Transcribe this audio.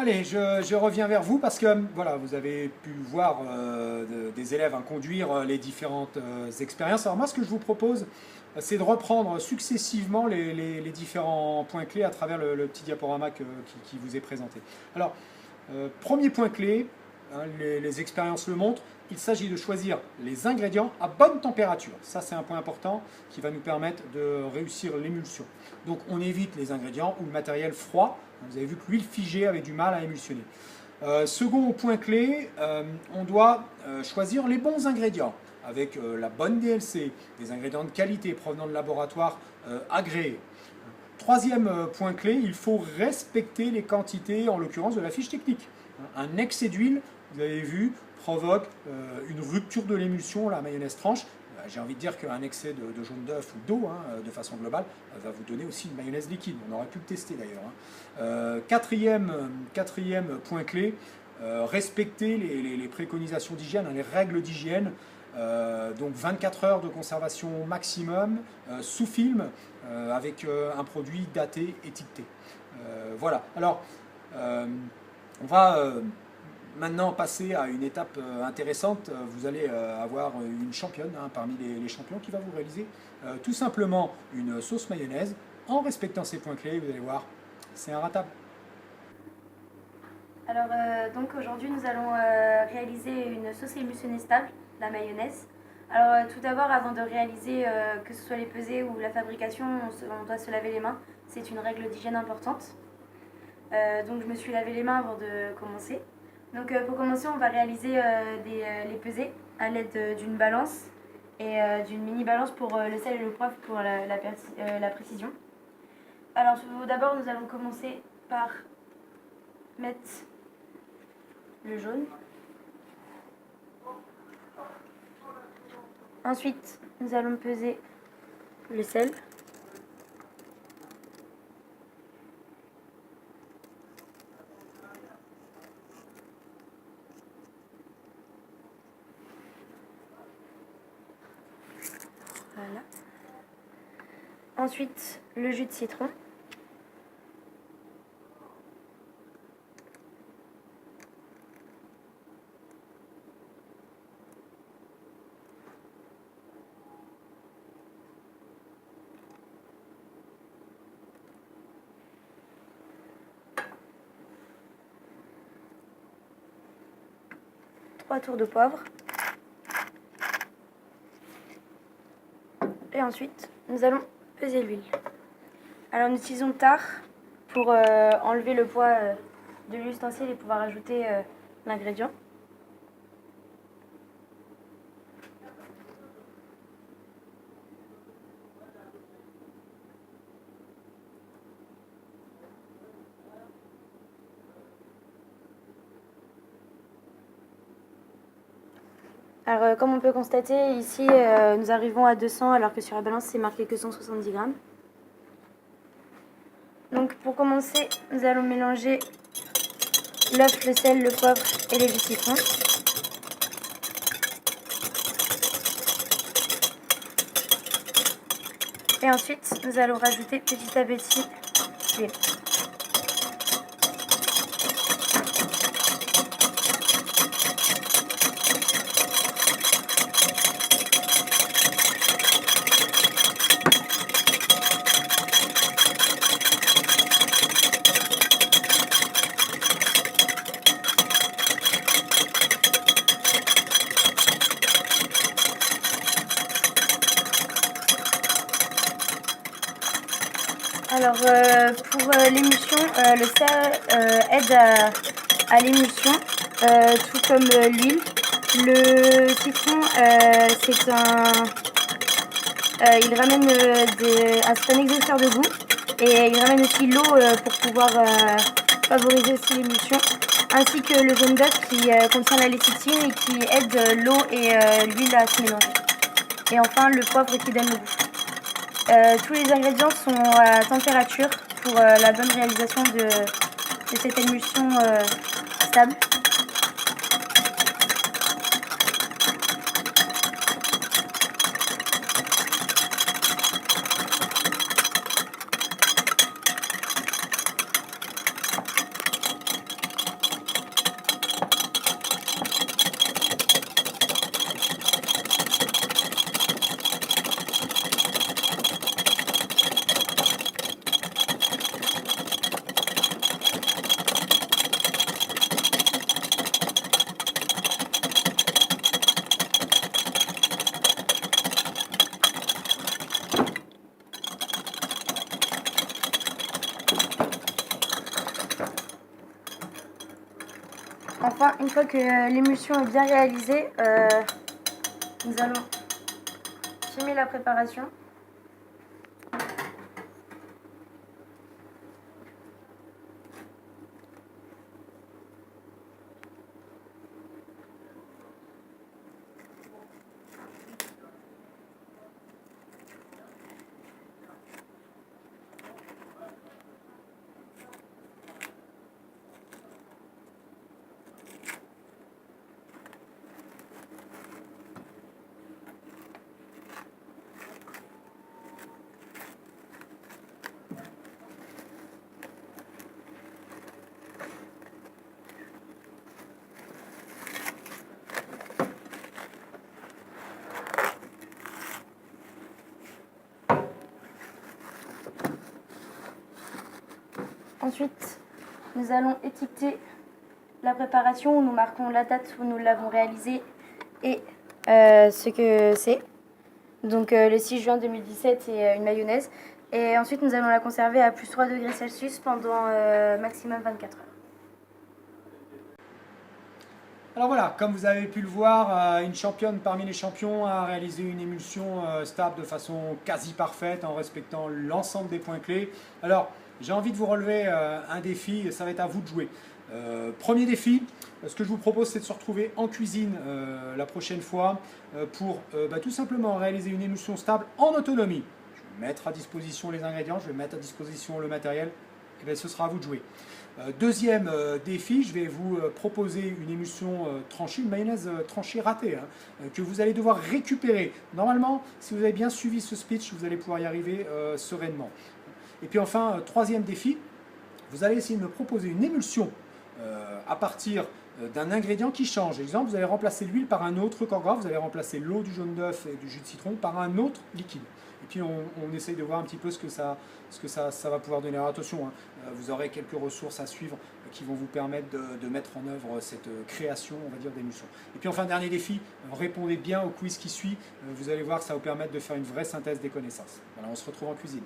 Allez, je reviens vers vous parce que voilà, vous avez pu voir des élèves conduire les différentes expériences. Alors moi, ce que je vous propose, c'est de reprendre successivement les différents points clés à travers le petit diaporama qui vous est présenté. Alors, premier point clé, hein, les expériences le montrent, il s'agit de choisir les ingrédients à bonne température. Ça, c'est un point important qui va nous permettre de réussir l'émulsion. Donc, on évite les ingrédients ou le matériel froid. Vous avez vu que l'huile figée avait du mal à émulsionner. Second point clé, on doit choisir les bons ingrédients avec la bonne DLC, des ingrédients de qualité provenant de laboratoires agréés. Troisième point clé, il faut respecter les quantités, en l'occurrence de la fiche technique. Un excès d'huile, vous avez vu, provoque une rupture de l'émulsion, la mayonnaise tranche. J'ai envie de dire qu'un excès de jaune d'œuf ou d'eau, de façon globale, va vous donner aussi une mayonnaise liquide. On aurait pu le tester d'ailleurs. Quatrième point clé, respecter les préconisations d'hygiène, les règles d'hygiène. Donc 24 heures de conservation maximum, sous film, avec un produit daté, étiqueté. Voilà. Alors, on va maintenant passer à une étape intéressante. Vous allez avoir une championne parmi les champions qui va vous réaliser tout simplement une sauce mayonnaise en respectant ces points clés. Vous allez voir, c'est inratable. Alors donc aujourd'hui nous allons réaliser une sauce émulsionnée stable, la mayonnaise. Alors tout d'abord, avant de réaliser que ce soit les pesées ou la fabrication, on doit se laver les mains. C'est une règle d'hygiène importante. Donc je me suis lavé les mains avant de commencer. Donc pour commencer, on va réaliser les pesées à l'aide d'une balance et d'une mini balance pour le sel et le poivre pour la précision. Alors tout d'abord, nous allons commencer par mettre le jaune. Ensuite, nous allons peser le sel. Voilà. Ensuite, le jus de citron. Trois tours de poivre. Et ensuite, nous allons peser l'huile. Alors, nous utilisons le tare pour enlever le poids de l'ustensile et pouvoir ajouter l'ingrédient. Alors, comme on peut constater, ici, nous arrivons à 200 alors que sur la balance, c'est marqué que 170 grammes. Donc, pour commencer, nous allons mélanger l'œuf, le sel, le poivre et le jus de citron. Et ensuite, nous allons rajouter petit à petit l'huile. Alors pour l'émulsion, le sel aide à l'émulsion, tout comme l'huile. Le citron, il ramène un exhausteur de goût et il ramène aussi l'eau pour pouvoir favoriser aussi l'émulsion, ainsi que le jaune d'œuf qui contient la lécithine et qui aide l'eau et l'huile à se mélanger. Et enfin le poivre qui donne le goût. Tous les ingrédients sont à température pour la bonne réalisation de cette émulsion stable. Enfin, une fois que l'émulsion est bien réalisée, nous allons filmer la préparation. Ensuite, nous allons étiqueter la préparation où nous marquons la date où nous l'avons réalisée et ce que c'est. Donc le 6 juin 2017, c'est une mayonnaise. Et ensuite, nous allons la conserver à plus 3 degrés Celsius pendant maximum 24 heures. Alors voilà, comme vous avez pu le voir, une championne parmi les champions a réalisé une émulsion stable de façon quasi parfaite en respectant l'ensemble des points clés. Alors, j'ai envie de vous relever un défi et ça va être à vous de jouer. Premier défi, ce que je vous propose, c'est de se retrouver en cuisine la prochaine fois pour tout simplement réaliser une émulsion stable en autonomie. Je vais mettre à disposition les ingrédients, je vais mettre à disposition le matériel, et bien ce sera à vous de jouer. Deuxième défi, je vais vous proposer une émulsion tranchée, une mayonnaise tranchée ratée, que vous allez devoir récupérer. Normalement, si vous avez bien suivi ce speech, vous allez pouvoir y arriver sereinement. Et puis enfin, troisième défi, vous allez essayer de me proposer une émulsion à partir d'un ingrédient qui change. Par exemple, vous allez remplacer l'huile par un autre corps gras, vous allez remplacer l'eau du jaune d'œuf et du jus de citron par un autre liquide. Et puis on essaye de voir un petit peu ce que ça va pouvoir donner. Alors attention, vous aurez quelques ressources à suivre qui vont vous permettre de mettre en œuvre cette création, on va dire, d'émulsion. Et puis enfin, dernier défi, répondez bien au quiz qui suit. Vous allez voir que ça va vous permettre de faire une vraie synthèse des connaissances. Voilà, on se retrouve en cuisine.